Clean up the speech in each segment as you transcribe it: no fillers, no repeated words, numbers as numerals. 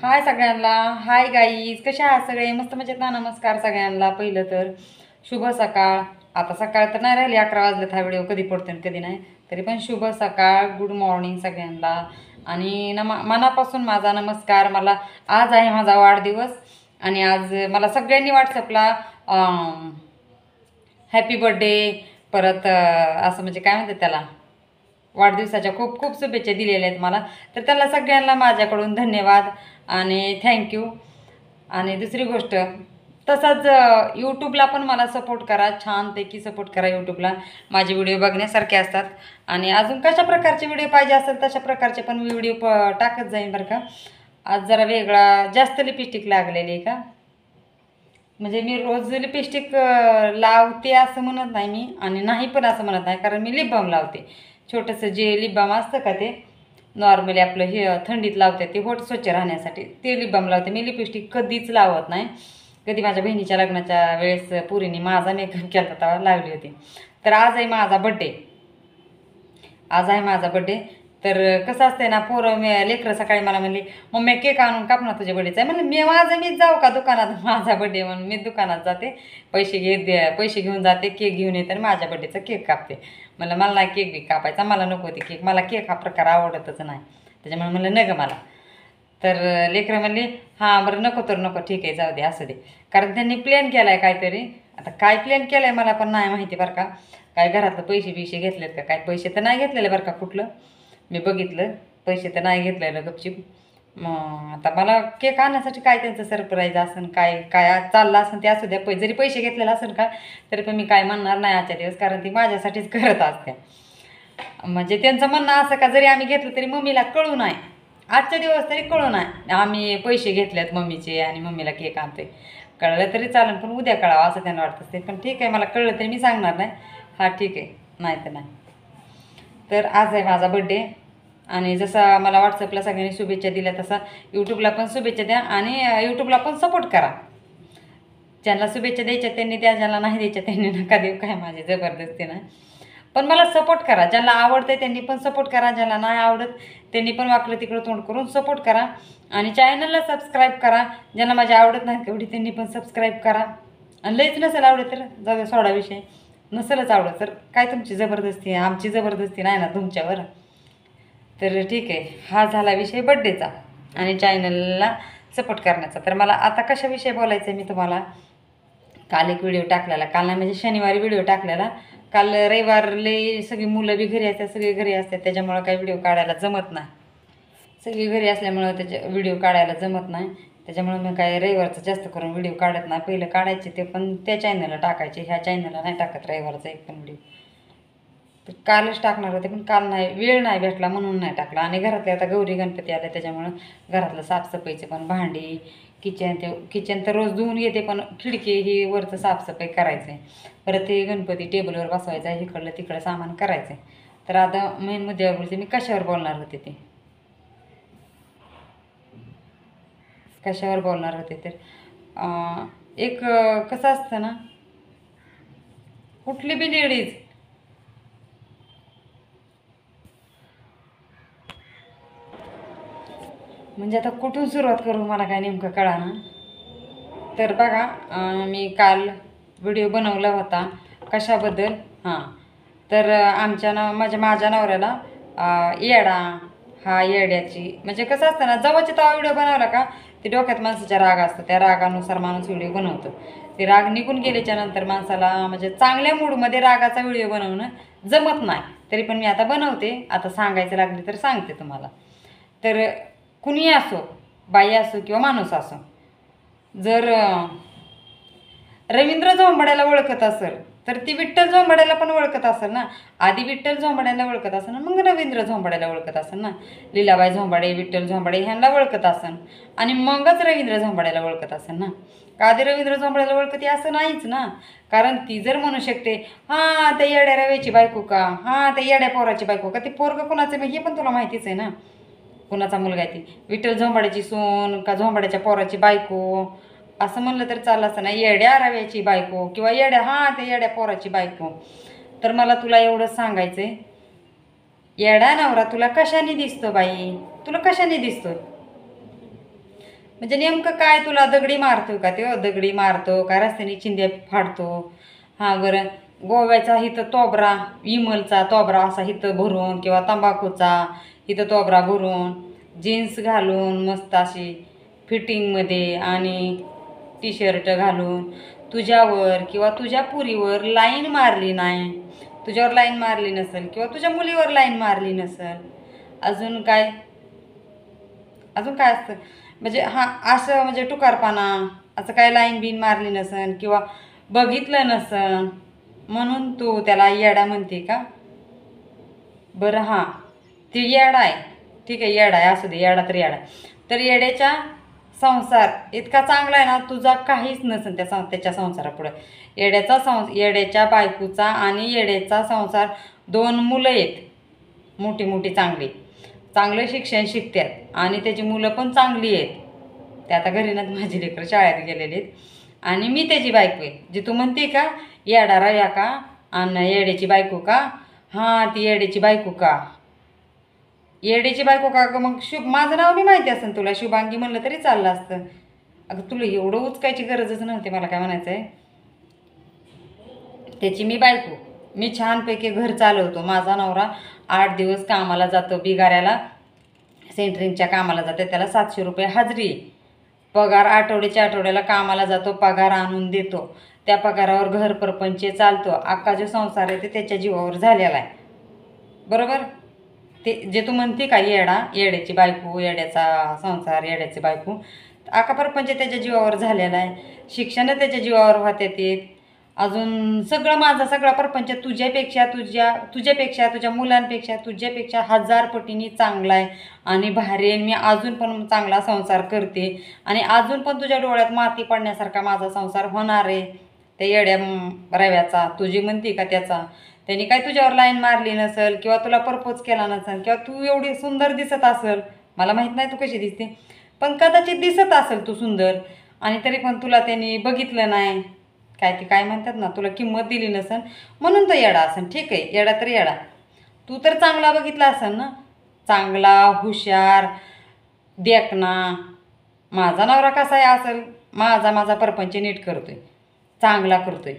हाय सगळ्यांना. Hi guys, कशा आहात सगळे? मस्त मजेत ना? नमस्कार सगळ्यांना. पहिलं तर शुभ सकाळ. आता सकाळ तर नाही राहिली, 11 वाजलेत. हा व्हिडिओ कधी पडतो आणि कधी नाही, तरी पण शुभ सकाळ, गुड मॉर्निंग सगळ्यांना. आणि मनापासून माझा नमस्कार. मला आज आहे माझा वाढदिवस आणि आज मला सगळ्यांनी व्हॉट्सअपला हॅपी बर्थडे, परत असं म्हणजे काय म्हणतात त्याला, वाढदिवसाच्या खूप खूप शुभेच्छा दिलेल्या आहेत मला. तर त्याला सगळ्यांना माझ्याकडून धन्यवाद आणि थँक्यू. आणि दुसरी गोष्ट, तसाच यूट्यूबला पण मला सपोर्ट करा, छानपैकी सपोर्ट करा. यूट्यूबला माझे व्हिडिओ बघण्यासारखे असतात आणि अजून कशा प्रकारचे व्हिडिओ पाहिजे असेल तशा प्रकारचे पण व्हिडिओ टाकत जाईन बरं का. आज जरा वेगळा जास्त लिपस्टिक लागलेली आहे का, म्हणजे मी रोज लिपस्टिक लावते असं म्हणत नाही मी, आणि नाही पण असं म्हणत नाही, कारण मी लिप बाम लावते. छोटंसं जे लिप बाम असतं का, ते नॉर्मली आपलं हे थंडीत लावते, ते होठ स्वच्छ राहण्यासाठी ते लिप बाम लावते मी. लिपस्टिक कधीच लावत नाही. कधी माझ्या बहिणीच्या लग्नाच्या वेळेस पुरीने माझा मेकअप केला तेव्हा लावली होती. तर आज आहे माझा बड्डे. आज आहे माझा बड्डे. तर कसं असतंय ना, पोरं लेकरं सकाळी मला म्हणली, मम्मी केक आणून काप ना, तुझ्या बड्डेचा आहे. म्हणलं मीच जाऊ का दुकानात? माझा बड्डे म्हणून मी दुकानात जाते, पैसे घेऊन जाते, केक घेऊन येते आणि माझ्या बड्डेचा केक कापते. मला नाही केक बी कापायचा, मला नको होती केक. मला केक हा प्रकार आवडतच नाही, त्याच्यामुळे म्हणलं न गं मला. तर लेकरं म्हणली हां बरं नको तर नको, ठीक आहे जाऊ दे असू दे. कारण त्यांनी प्लॅन केला आहे काहीतरी. आता काय प्लॅन केला आहे मला पण नाही माहिती बरं का. काय घरातलं पैसे घेतलेत का काय? पैसे तर नाही घेतलेले बरं का कुठलं. मी बघितलं, पैसे तर नाही घेतलेलं गपचिप. मग आता मला केक आणण्यासाठी काय त्यांचं सरप्राईज असेल, काय काय चाललं असेल ते असू द्या. जरी पैसे घेतलेलं असेल का, तरी पण मी काय म्हणणार नाही आजच्या दिवस, कारण ती माझ्यासाठीच करत असते. म्हणजे त्यांचं म्हणणं असं का, जरी आम्ही घेतलं तरी मम्मीला कळू नाही, आजच्या दिवस तरी कळू नाही आम्ही पैसे घेतलेत मम्मीचे आणि मम्मीला केक आणते. कळलं तरी चालेल, पण उद्या कळावं असं त्यांना वाटत असते. पण ठीक आहे, मला कळलं तरी मी सांगणार नाही. हा ठीक आहे, नाही तर नाही. तर आज आहे माझा बड्डे आणि जसा मला व्हॉट्सअपला सगळ्यांनी शुभेच्छा दिल्या, तसा यूट्यूबला पण शुभेच्छा द्या आणि यूट्यूबला पण सपोर्ट करा. ज्यांना शुभेच्छा द्यायच्या त्यांनी द्या, ज्यांना नाही द्यायच्या त्यांनी नका देऊ, काय माझी जबरदस्ती नाही. पण मला सपोर्ट करा. ज्यांना आवडतं त्यांनी पण सपोर्ट करा, ज्यांना नाही आवडत त्यांनी पण वाकडं तिकडं तोंड करून सपोर्ट करा. आणि चॅनलला सबस्क्राईब करा. ज्यांना माझी आवडत नाही तेवढी त्यांनी पण सबस्क्राईब करा. आणि लईच नसेल आवडत तर जाऊ सोडा विषय. नसेलच आवडत तर काय तुमची जबरदस्ती आहे, आमची जबरदस्ती नाही ना तुमच्यावर. तर ठीक आहे, हा झाला विषय बड्डेचा आणि चॅनलला सपोर्ट करण्याचा. तर मला आता कशाविषयी बोलायचं आहे, मी तुम्हाला काल एक व्हिडिओ टाकलेला, काल नाही म्हणजे शनिवारी व्हिडिओ टाकलेला. काल रविवारले सगळी मुलं बी घरी असतात, सगळे घरी असतात, त्याच्यामुळं काही व्हिडिओ काढायला जमत नाही. सगळी घरी असल्यामुळं त्याचे व्हिडिओ काढायला जमत नाही. त्याच्यामुळं मी काय रविवारचं जास्त करून व्हिडिओ काढत नाही. पहिलं काढायचे ते पण त्या चॅनलला टाकायचे, ह्या चॅनलला नाही टाकत रविवारचा एक पण व्हिडिओ. तर कालच टाकणार होते पण काल नाही, वेळ नाही भेटला म्हणून नाही टाकला. आणि घरातले आता गौरी गणपती आले, त्याच्यामुळं घरातलं साफसफाईचे पण भांडी, किचन तर रोज धुवून घेते, पण खिडकी ही वरचं साफसफाई करायचं आहे. परत ते गणपती टेबलवर बसवायचं आहे, इकडलं तिकडं सामान करायचं आहे. तर आता मेन मुद्द्यावर बोलते मी. कशावर बोलणार होते ते, कशावर बोलणार होते तर एक कसं असतं ना, कुठली बी लेडीज म्हणजे आता कुठून सुरुवात करू मला काय नेमकं कळाना. तर बघा, मी काल व्हिडिओ बनवला होता कशाबद्दल. हां, तर माझ्या नवऱ्याला येडा, हा येड्याची म्हणजे कसं असतं ना, जवळची तेव्हा व्हिडिओ बनवला का ते डोक्यात माणसाच्या राग असतो, त्या रागानुसार माणूस व्हिडिओ बनवतो. ते राग निघून गेल्याच्या नंतर माणसाला म्हणजे चांगल्या मूडमध्ये रागाचा व्हिडिओ बनवणं जमत नाही. तरी पण मी आता बनवते. आता सांगायचं लागले तर सांगते तुम्हाला. तर कुणी असो, बाई असो किंवा माणूस असो, जर रवींद्र झोंबाड्याला ओळखत असेल तर ती विठ्ठल झोंबाड्याला पण ओळखत असेल ना. आधी विठ्ठल झोंबाड्याला ओळखत असेल ना, मग रवींद्र झोंबाड्याला ओळखत असेल ना. लीलाबाई झोंबाडे, विठ्ठल झोंबाडे ह्यांना ओळखत असेल आणि मगच रवींद्र झोंबाड्याला ओळखत असेल ना. का आधी रवींद्र झोंबाड्याला ओळखते असं नाहीच ना. कारण ती जर म्हणू शकते हां त्या येड्या रव्याची बायको का, हां त्या येड्या पोराची बायको का, ती पोरगं कोणाचं हे पण तुला माहितीच आहे ना, कोणाचा मुलगा आहे ती. विठ्ठल झोंबाड्याची सून का झोंबाड्याच्या पोराची बायको असं म्हणलं तर चाललं असतं ना. येड्या रव्याची बायको किंवा हां ते येड्या पोराची बायको. तर मला तुला एवढंच सांगायचं आहे, येडा नवरा तुला कशाने दिसतो बाई, तुला कशाने दिसतो? म्हणजे नेमकं काय तुला दगडी मारतो का ते दगडी मारतो का रस्त्याने चिंध्या फाडतो? हां बरं, गोव्याचा इथं तोबरा, विमलचा तोबरा असा इथं भरून किंवा तंबाखूचा इथं तोबरा भरून जीन्स घालून मस्त अशी फिटिंगमध्ये आणि टी शर्ट घालून तुझ्यावर किंवा तुझ्या पुरीवर लाईन मारली नाही, तुझ्यावर लाईन मारली नसेल किंवा तुझ्या मुलीवर लाईन मारली नसेल, अजून काय, अजून काय असतं म्हणजे हां असं म्हणजे टुकारपणा, असं काय लाईन बिन मारली नसन किंवा बघितलं नसन म्हणून तू त्याला येडा म्हणते का? बरं हां, ती येडा आहे, ठीक आहे येडा आहे, असू दे येडा तर येडा. तर येड्याच्या संसार इतका चांगला आहे ना, तुझा काहीच नसन त्याच्या संसारापुढं. येड्याच्या बायकोचा आणि येड्याचा संसार 2 मुलं आहेत मोठी मोठी चांगली, चांगलं शिक्षण शिकतात आणि त्याची मुलं पण चांगली आहेत. ते आता घरीनंच माझी लेकरं शाळेत गेलेले आहेत आणि मी त्याची बायको आहे. जी तू म्हणते का येडा राव्या का आणि येड्याची बायको का? हां ती येड्याची बायको का? येड्याची बायको का ग? मग माझं नाव बी माहिती असेल तुला, शुभांगी म्हणलं तरी चाललं असतं. अगं तुला एवढं उचकायची गरजच नव्हती. मला काय म्हणायचं आहे, त्याची मी बायको, मी छानपैकी घर चालवतो. माझा नवरा 8 दिवस कामाला जातो, बिगाऱ्याला सेंटरिंगच्या कामाला जाते, त्याला 700 रुपये हाजरी, पगार आठवड्याला कामाला जातो, पगार आणून देतो. त्या पगारावर घर परपंच चालतो. अख्खा जो संसार आहे ते त्याच्या जीवावर झालेला आहे, बरोबर? ते जे तू म्हणते का येडा, येड्याची बायको, येड्याचा संसार, येड्याची बायको, अख्खा परपंच त्याच्या जीवावर झालेला आहे. शिक्षण त्याच्या जीवावर होते ते, अजून सगळं माझा सगळा परपंच तुझ्यापेक्षा तुझ्या मुलांपेक्षा तुझ्यापेक्षा 1000 पटीने चांगला आहे आणि भारी आहे. मी अजून पण चांगला संसार करते आणि अजून पण तुझ्या डोळ्यात माती पडण्यासारखा माझा संसार होणार आहे. त्या येड्या रव्याचा, तुझी म्हणते का त्याचा, त्यांनी काय तुझ्यावर लाईन मारली नसेल किंवा तुला प्रपोज केला नसेल किंवा तू एवढी सुंदर दिसत असेल, मला माहीत नाही तू कशी दिसते, पण कदाचित दिसत असेल तू सुंदर आणि तरी पण तुला त्यांनी बघितलं नाही, काय ते काय म्हणतात ना, तुला किंमत दिली नसेल म्हणून तो येडा असेल. ठीक आहे येडा तर येडा, तू तर चांगला बघितला असेल ना, चांगला हुशार देखना. माझा नवरा कसा आहे असेल, माझा परपंच नीट करतोय, चांगला करतोय.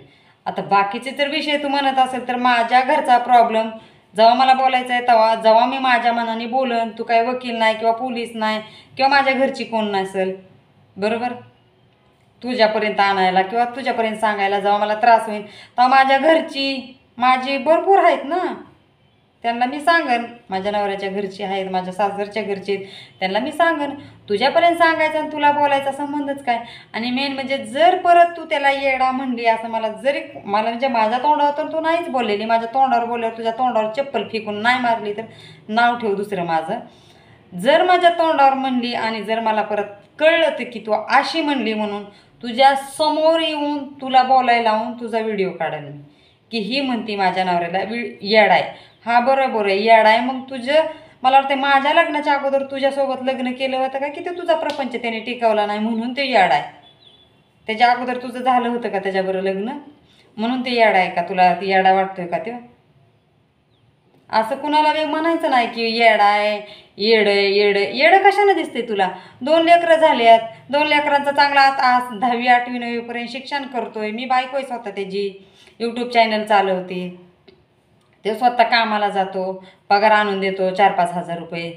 आता बाकीचे जर विषय तू म्हणत असेल तर माझ्या घरचा प्रॉब्लेम जेव्हा मला बोलायचं आहे जेव्हा मी माझ्या मनाने बोलन, तू काय वकील नाही किंवा पोलीस नाही किंवा माझ्या घरची कोण नसेल, बरोबर? तुझ्यापर्यंत आणायला किंवा तुझ्यापर्यंत सांगायला जेव्हा मला त्रास होईल तेव्हा माझ्या घरची माझी भरपूर आहेत ना, त्यांना मी सांगन. माझ्या नवऱ्याच्या घरची आहेत, माझ्या सासरच्या घरचे आहेत, त्यांना मी सांगन. तुझ्यापर्यंत सांगायचं आणि तुला बोलायचा संबंधच काय? आणि मेन म्हणजे जर परत तू त्याला येडा म्हणली असं मला म्हणजे माझ्या तोंडावर तर तू नाहीच बोललेली, माझ्या तोंडावर बोलल्यावर तुझ्या तोंडावर चप्पल फेकून नाही मारली तर नाव ठेव दुसरं माझं. जर माझ्या तोंडावर म्हणली आणि जर मला परत कळलं तर की तू अशी म्हणली म्हणून तुझ्या समोर येऊन तुला बोलायला लावून तुझा व्हिडिओ काढेन मी की ही म्हणती माझ्या नवऱ्याला येडा आहे. हा बरोबर आहे येडा आहे. मग मला वाटतं माझ्या लग्नाच्या अगोदर तुझ्यासोबत लग्न केलं होतं का की ते तुझा प्रपंच त्याने टिकवला नाही म्हणून ते येडा आहे? त्याच्या अगोदर तुझं झालं होतं का त्याच्याबरोबर लग्न म्हणून ते येडा आहे का? तुला ती येडा वाटतोय का ते? असं कुणाला वेग म्हणायचं नाही की येडा आहे, येडं कशानं दिसते तुला? 2 लेकरं झाल्यात, 2 लेकरांचा चांगला आता 10वी 8वी 9वीपर्यंत शिक्षण करतोय मी, बायको आहे स्वतः त्याची, यूट्यूब चॅनल चालवते, ते स्वतः कामाला जातो, पगार आणून देतो 4-5 हजार रुपये.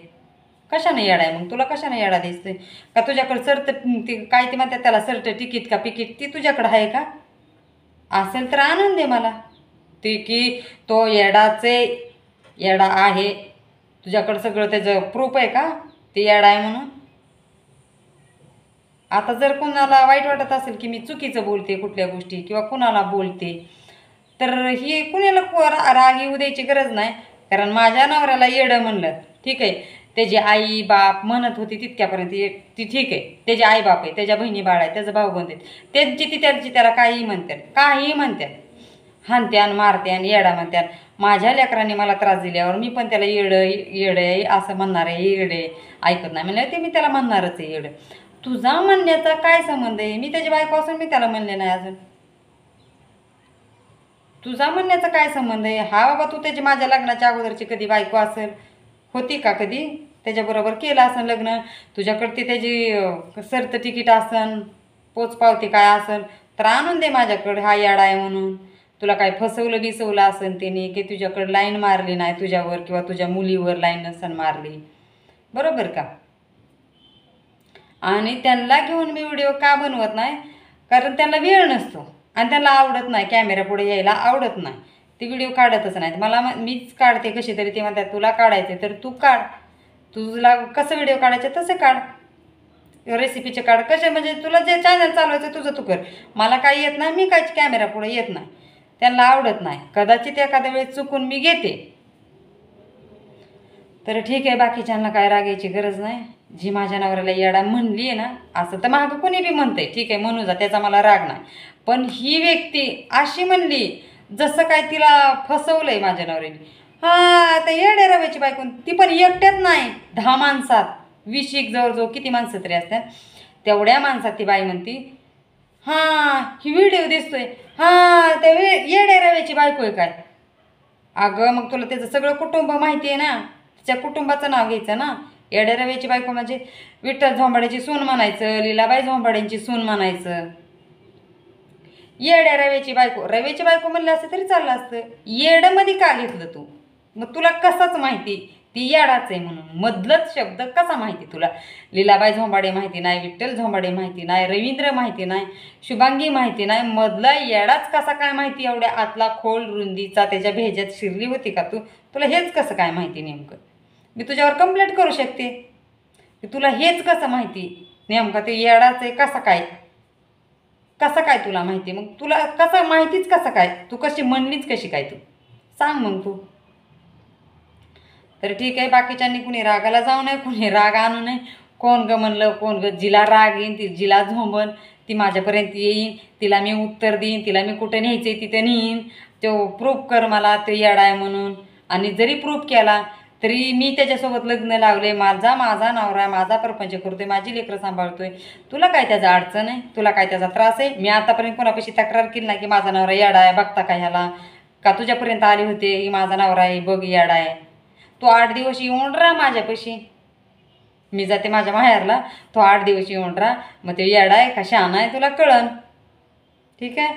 कशानं येडा आहे मग? तुला कशानं येडा दिसतोय? का तुझ्याकडं ती काय ती म्हणतात त्याला तिकीट का पिकीट ती तुझ्याकडं आहे का? असेल तर आणून दे मला ती की तो येडा आहे. तुझ्याकडं सगळं त्याचं प्रूफ आहे का ते येडा आहे म्हणून? आता जर कुणाला वाईट वाटत असेल की मी चुकीचं बोलते कुठल्या गोष्टी किंवा कुणाला बोलते तर ही कुणाला राग येऊ द्यायची गरज नाही. कारण माझ्या नवऱ्याला येडं म्हणलं ठीक आहे, त्याची आई बाप म्हणत होती तितक्यापर्यंत ती ठीक आहे, त्याचे आई बाप आहे, त्याच्या बहिणी बाळ आहे, त्याचं भाऊ बंद आहेत, त्यांची त्याला काहीही म्हणतात, हानत्यान मारत्यान येडा म्हणत्यान. माझ्या लेकरांनी मला त्रास दिल्यावर मी पण त्याला येडं असं म्हणणार आहे, येडे ऐकत नाही म्हणलं ते मी त्याला म्हणणारच आहे येडं. तुझा म्हणण्याचा काय संबंध आहे? मी त्याची बायको असून मी त्याला म्हणले नाही अजून. तुझा म्हणण्याचा काय संबंध आहे? हा बाबा तू त्याची माझ्या लग्नाच्या अगोदरची कधी बायको असेल होती का कधी? त्याच्याबरोबर केलं असन लग्न, तुझ्याकडे ती त्याची सरतं तिकीट असन, पोचपावती काय असेल तर आणून दे माझ्याकडे, हा याडा आहे म्हणून. तुला काय फसवलं बिसवलं असेल त्याने, की तुझ्याकडे लाईन मारली नाही तुझ्यावर किंवा तुझ्या मुलीवर लाईन नसन मारली, बरोबर का. आणि त्यांना घेऊन मी व्हिडिओ का बनवत नाही, कारण त्यांना वेळ नसतो आणि त्यांना आवडत नाही, कॅमेरा पुढे यायला आवडत नाही, ती व्हिडिओ काढतच नाहीत. मला मीच काढते कशी तरी, ते म्हणतात तुला काढायचे तर तू काढ, तुला कसं व्हिडिओ काढायचे तसं काढ, रेसिपीचे काढ, कसे म्हणजे तुला जे चॅनल चालवायचं तुझं तू कर. मला काही येत नाही, मी काय कॅमेरा पुढे येत नाही, त्यांना आवडत नाही. कदाचित एखाद्या वेळेस चुकून मी घेते, तर ठीक आहे. बाकीच्यांना काय रागायची गरज नाही. जी माझ्या नवऱ्याला येडा म्हणली आहे ना, असं तर मागं कोणी बी म्हणतंय, ठीक आहे म्हणू जा, त्याचा मला राग नाही. पण ही व्यक्ती अशी म्हणली जसं काय तिला फसवलंय माझ्या नवऱ्याने. हां, आता येड्या रव्याची बायको, ती पण एकट्यात नाही, 10 माणसात, 20 एक जवळजवळ किती माणसं तरी असतात, तेवढ्या माणसात ती बाई म्हणती हां ही व्हिडिओ दिसतोय, हां त्या येड्या रव्याची बायको आहे काय. अगं मग तुला त्याचं सगळं कुटुंब माहिती आहे ना, तिच्या कुटुंबाचं नाव घ्यायचं ना. येड्या रव्याची बायको म्हणजे विठ्ठल झोंबाड्याची सून म्हणायचं, लीलाबाई झोंबाड्यांची सून म्हणायचं. येड्या रव्याची बायको, रव्याची बायको म्हणलं असतं तरी चाललं असतं. येड्यामध्ये का घेतलं तू, मग तुला कसाच माहिती ती येडाच आहे म्हणून, मधलंच शब्द कसा माहिती तुला. लीलाबाई झोंबाडे माहिती नाही, विठ्ठल झोंबाडे माहिती नाही, रवींद्र माहिती नाही, शुभांगी माहिती नाही, मधला येडाच कसा काय माहिती. एवढ्या आतला खोल रुंदीचा त्याच्या भेज्यात शिरली होती का तू, तुला हेच कसं काय माहिती नेमकं. मी तुझ्यावर कंप्लेंट करू शकते की तुला हेच कसं माहिती नेमकं ते येडाच आहे कसं काय, कसं काय तुला माहिती. मग तुला कसं माहितीच कसं काय, तू कशी म्हणलीच कशी काय तू सांग मग तू. तर ठीक आहे, बाकीच्यांनी कुणी रागाला जाऊ नये, कुणी राग आणू नये. कोण ग म्हणलं, कोण ग, जिला राग येईन ती, जिला झोंबन ती माझ्यापर्यंत येईन, तिला मी उत्तर देईन, तिला मी कुठं न्यायचं आहे तिथं नेईन. तो प्रूफ कर मला ते येडा आहे म्हणून. आणि जरी प्रूफ केला तरी मी त्याच्यासोबत लग्न लावले, माझा नवरा माझा प्रपंच करतोय, माझी लेकरं सांभाळतोय, तुला काय त्याचा अडचण आहे, तुला काय त्याचा त्रास आहे. मी आतापर्यंत कोणापाशी तक्रार केली नाही की माझा नवरा येडा आहे, बघता का ह्याला, का तुझ्यापर्यंत आले होते की माझा नवरा आहे बघ येडा आहे. तो 8 दिवस येऊन राहा माझ्यापाशी, मी जाते माझ्या माहेरला, तो 8 दिवस येऊन राहा, मग ते येडा आहे का शहाणा आहे तुला कळन. ठीक आहे,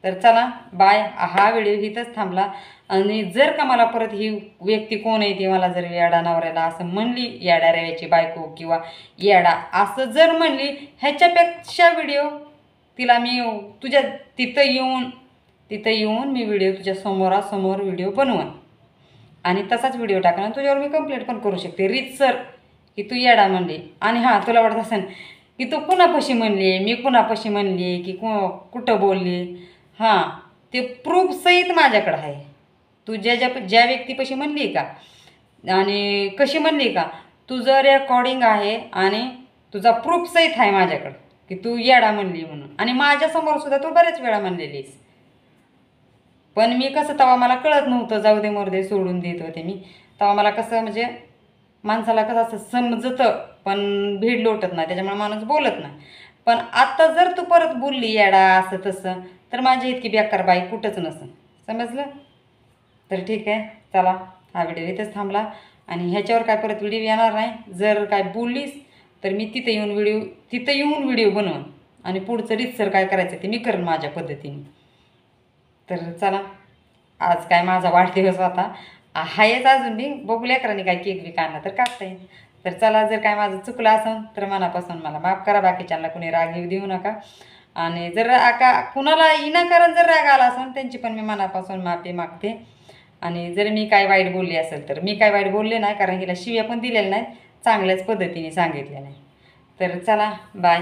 तर चला बाय. हा व्हिडिओ इथंच थांबला. आणि जर का मला परत ही व्यक्ती कोण आहे ती मला जर येडा नवऱ्याला असं म्हणली, येड्या रव्याची बायको किंवा येडा असं जर म्हणली, ह्याच्यापेक्षा व्हिडिओ तिला मी तुझ्या तिथं येऊन मी व्हिडिओ तुझ्या समोरासमोर व्हिडिओ बनवन आणि तसाच व्हिडिओ टाकणार. तुझ्यावर मी कंप्लेंट पण करू शकते रीतसर की तू येडा म्हणली. आणि हां, तुला वाटत असेल की तू कुणापाशी म्हणली, मी कुणापाशी म्हणली की कुठं बोलली, हां ते प्रूफ सहित माझ्याकडं आहे. तू ज्या व्यक्तीपाशी म्हणली का आणि कशी म्हणली का, तुझं रेकॉर्डिंग आहे आणि तुझा प्रूफ सहित आहे माझ्याकडं की तू येडा म्हणली म्हणून. आणि माझ्यासमोर सुद्धा तू बऱ्याच वेळा म्हणलेलीस. पण मी कसं, तेव्हा मला कळत नव्हतं, जाऊ दे मोरदे सोडून देत होते मी. तेव्हा मला कसं म्हणजे माणसाला कसं असं समजतं पण भीड लोटत नाही, त्याच्यामुळे माणूस बोलत नाही. पण आत्ता जर तू परत बोलली येडा असं तसं, तर माझी इतकी बेकार बाई कुठंच नसन, समजलं. तर ठीक आहे, चला हा व्हिडिओ इथंच थांबला. आणि ह्याच्यावर काय परत व्हिडिओ येणार नाही. जर काय बोललीस तर मी तिथं येऊन व्हिडिओ बनवन आणि पुढचं रीतसर काय करायचं ते मी करेन माझ्या पद्धतीने. तर चला, आज काय माझा वाढदिवस होता, आहेच अजून मी, बघू लेकरांनी काय केक बी आणला तर कापता येईल. तर चला, जर काय माझं चुकलं असेल तर मनापासून मला माफ करा, बाकीच्यांना कुणी राग देऊ नका. आणि जर कुणाला विनाकारण जर राग आला असेल त्यांची पण मी मनापासून माफी मागते. आणि जर मी काय वाईट बोलली असेल तर मी काय वाईट बोलले नाही, कारण हिला शिव्या पण दिलेल्या नाहीत, चांगल्याच पद्धतीने सांगितल्या नाही. तर चला बाय.